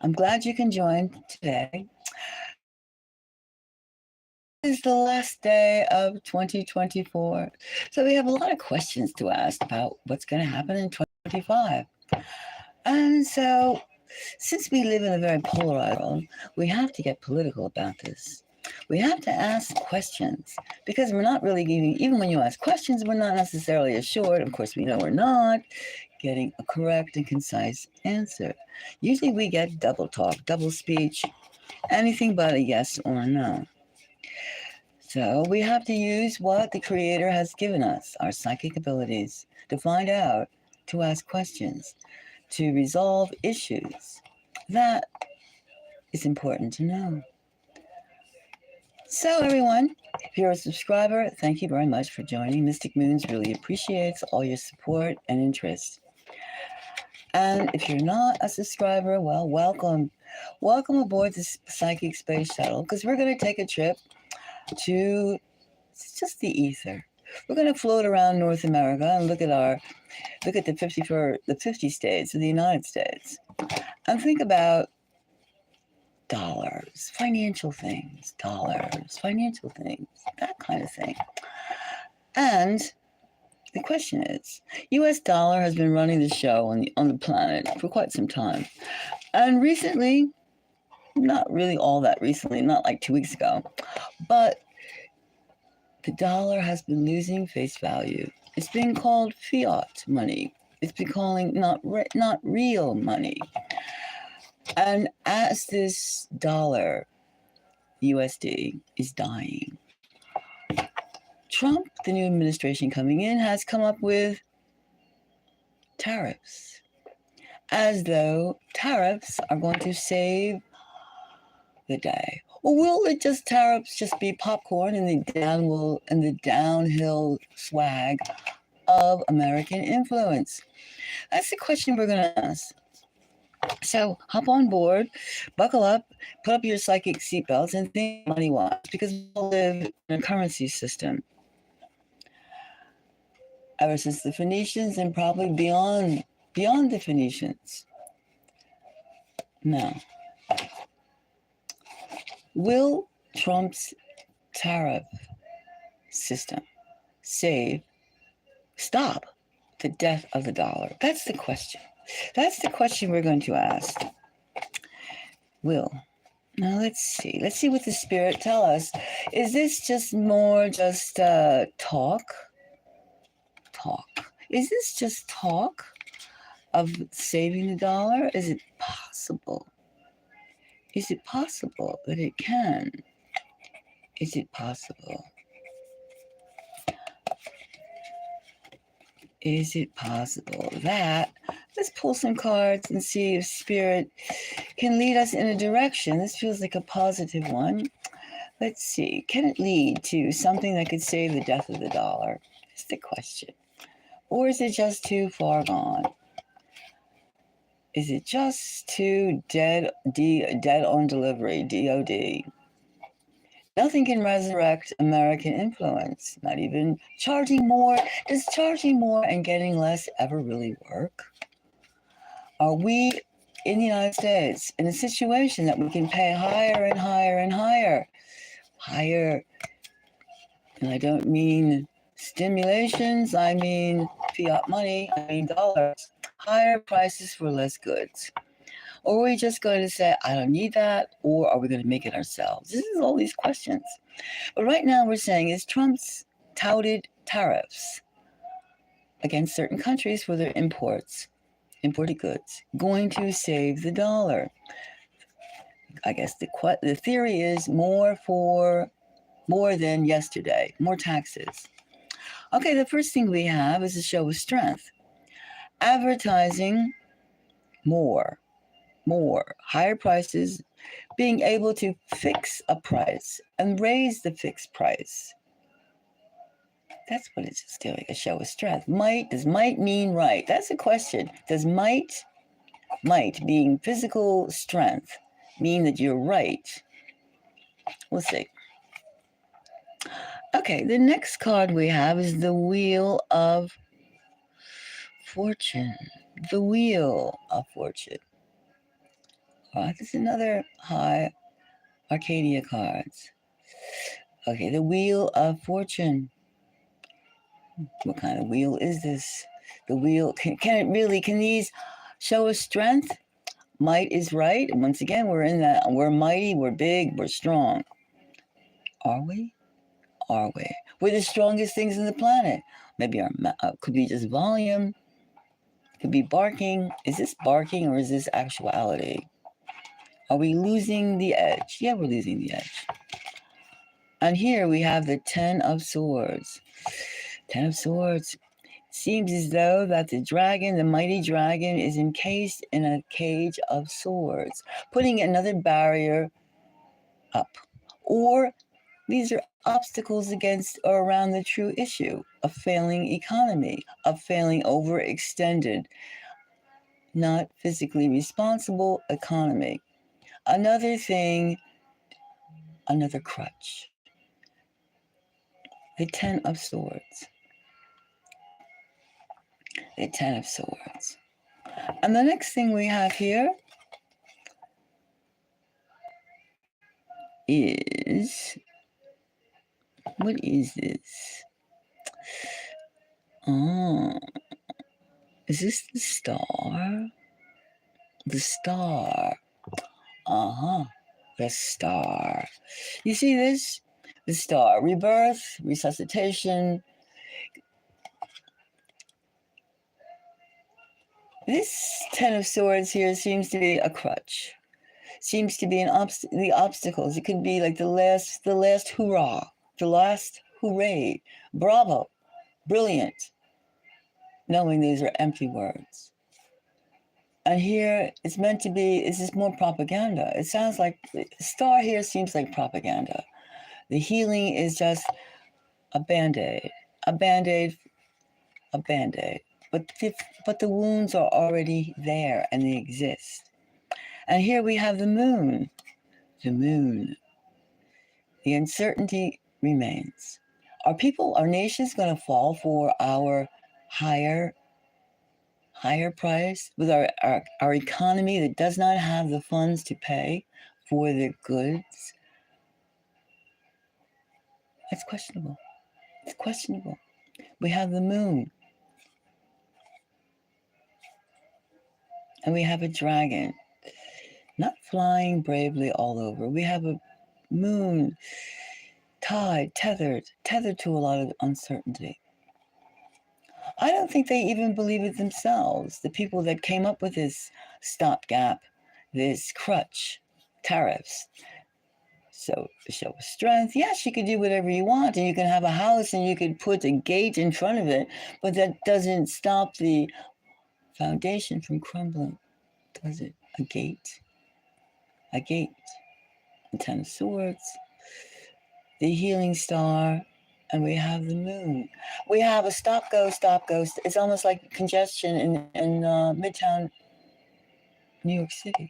I'm glad you can join today. This is the last day of 2024. So we have a lot of questions to ask about what's going to happen in 2025. And so, since we live in a very polarized world, we have to get political about this. We have to ask questions because we're not really getting, even when you ask questions, we're not necessarily assured. Of course, we know we're not getting a correct and concise answer. Usually we get double talk, double speech, anything but a yes or a no. So we have to use what the Creator has given us, our psychic abilities, to find out, to ask questions, to resolve issues. That is important to know. So everyone, if you're a subscriber, thank you very much for joining. Mystic Moons really appreciates all your support and interest. And if you're not a subscriber, well, welcome. Welcome aboard this Psychic Space Shuttle, because we're going to take a trip to just the ether. We're going to float around North America and look at the 50 states of the United States and think about dollars, financial things, that kind of thing. And the question is, U.S. dollar has been running the show on the planet for quite some time. And recently, not really all that recently, not like 2 weeks ago, but the dollar has been losing face value. It's been called fiat money. It's been calling not real money. And as this dollar, USD, is dying, Trump, the new administration coming in, has come up with tariffs, as though tariffs are going to save the day. Or will tariffs just be popcorn in the downhill swag of American influence? That's the question we're going to ask. So hop on board, buckle up, put up your psychic seatbelts, and think money-wise, because we live in a currency system. Ever since the Phoenicians and probably beyond the Phoenicians. Now, will Trump's tariff system stop the death of the dollar? That's the question. That's the question we're going to ask. Now let's see. Let's see what the spirit tell us. Is this just talk? Is this just talk of saving the dollar? Is it possible? Is it possible that it can? Is it possible? Is it possible that? Let's pull some cards and see if Spirit can lead us in a direction. This feels like a positive one. Let's see. Can it lead to something that could save the death of the dollar? That's the question. Or is it just too far gone? Is it just too dead on delivery, DOD? Nothing can resurrect American influence, not even charging more. Does charging more and getting less ever really work? Are we in the United States in a situation that we can pay higher and higher and higher? Higher, and I don't mean stimulations, I mean fiat money, I mean dollars. Higher prices for less goods. Or are we just going to say, I don't need that, or are we going to make it ourselves? This is all these questions. But right now we're saying, is Trump's touted tariffs against certain countries for their imported goods, going to save the dollar? I guess the theory is more than yesterday, more taxes. Okay, the first thing we have is a show of strength. Advertising more, higher prices, being able to fix a price and raise the fixed price. That's what it's just doing, a show of strength. Does might mean right? That's the question. Does might being physical strength, mean that you're right? We'll see. Okay, the next card we have is the Wheel of Fortune. The Wheel of Fortune. This is another high Arcadia cards. Okay, the Wheel of Fortune. What kind of wheel is this? The wheel, can these show us strength? Might is right. Once again, we're in that, we're mighty, we're big, we're strong. Are we? Are we? We're the strongest things in the planet. Maybe our, could be just volume, could be barking. Is this barking or is this actuality? Are we losing the edge? Yeah, we're losing the edge. And here we have the Ten of Swords. Ten of Swords. Seems as though that the dragon, the mighty dragon, is encased in a cage of swords, putting another barrier up. Or these are obstacles against or around the true issue, a failing economy, a failing overextended, not physically responsible economy. Another thing, another crutch. The Ten of Swords. The Ten of Swords. And the next thing we have here is, what is this? Oh, is this the star? The star. The star. You see this? The star. Rebirth, resuscitation. This Ten of Swords here seems to be a crutch. Seems to be the obstacles. It could be like the last hurrah, the last hooray, bravo, brilliant, knowing these are empty words. And here it's meant to be, is this more propaganda? It sounds like, the star here seems like propaganda. The healing is just a band-aid, a band-aid, a band-aid. But the wounds are already there and they exist. And here we have the moon. The moon. The uncertainty remains. Are people, are nations going to fall for our higher price with our economy that does not have the funds to pay for their goods? It's questionable. It's questionable. We have the moon. And we have a dragon, not flying bravely all over. We have a moon tied, tethered to a lot of uncertainty. I don't think they even believe it themselves. The people that came up with this stopgap, this crutch, tariffs. So to show strength, yes, you can do whatever you want, and you can have a house and you could put a gate in front of it, but that doesn't stop the foundation from crumbling, does it? A gate. A gate. The Ten of Swords. The healing star. And we have the moon. We have a stop, go, stop, go. It's almost like congestion in Midtown New York City.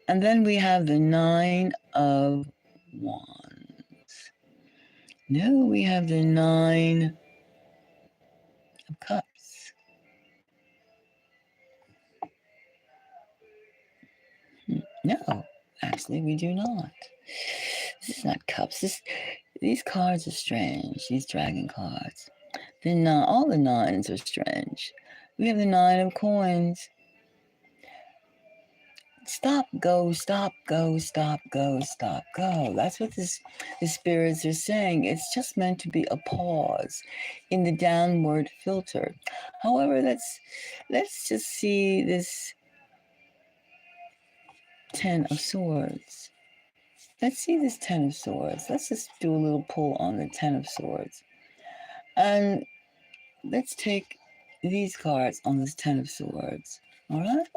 And then we have the Nine of Wands. No, we have the Nine of Cups. No, actually, we do not. This is not cups. These cards are strange. These dragon cards. All the nines are strange. We have the Nine of Coins. Stop, go, stop, go, stop, go, stop, go. That's what the spirits are saying. It's just meant to be a pause in the downward filter. However, let's just see this Ten of Swords. Let's see this Ten of Swords. Let's just do a little pull on the Ten of Swords. And let's take these cards on this Ten of Swords. All right?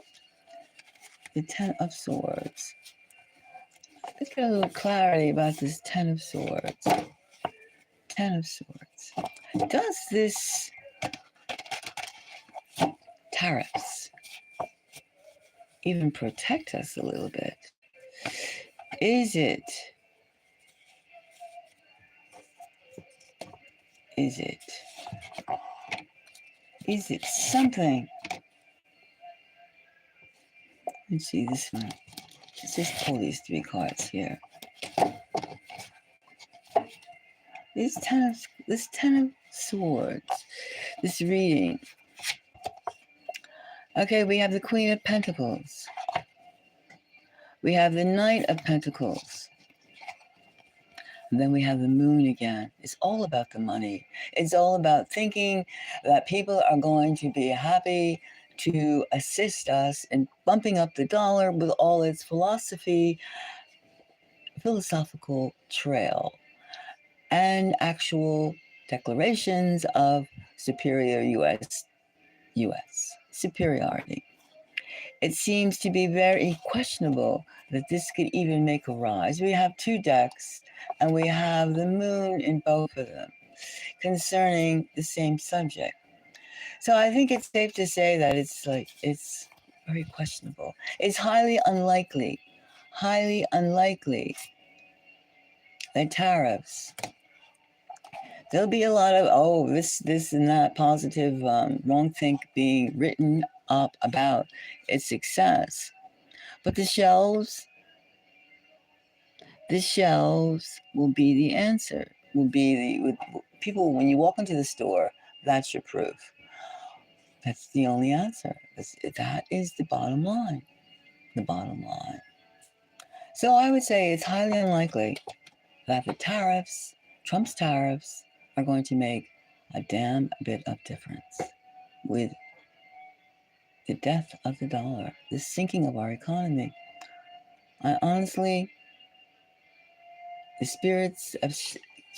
The Ten of Swords. Let's get a little clarity about this Ten of Swords. Ten of Swords. Does this tariffs even protect us a little bit? Is it something Let's see this one. Let's just pull these 3 cards here. This ten of swords, this reading. Okay, we have the Queen of Pentacles. We have the Knight of Pentacles. And then we have the Moon again. It's all about the money. It's all about thinking that people are going to be happy to assist us in bumping up the dollar with all its philosophical trail, and actual declarations of superior U.S. superiority. It seems to be very questionable that this could even make a rise. We have 2 decks, and we have the Moon in both of them concerning the same subject. So I think it's safe to say that it's very questionable. It's highly unlikely that tariffs, there'll be a lot of, this and that positive wrong think being written up about its success. But the shelves will be the answer, will be people, when you walk into the store, that's your proof. That's the only answer. That is the bottom line. So I would say it's highly unlikely that the Trump's tariffs, are going to make a damn bit of difference with the death of the dollar, the sinking of our economy. I honestly, the spirits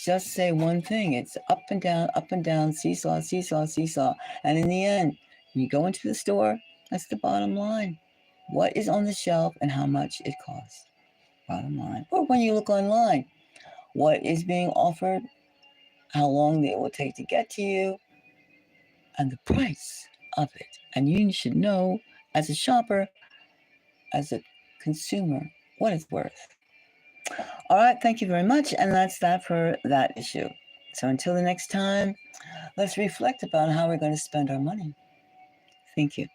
just say one thing. It's up and down, seesaw. And in the end, you go into the store, that's the bottom line. What is on the shelf and how much it costs. Bottom line. Or when you look online, what is being offered, how long it will take to get to you, and the price of it. And you should know, as a shopper, as a consumer, what it's worth. All right, thank you very much. And that's that for that issue. So until the next time, let's reflect upon how we're going to spend our money. Thank you.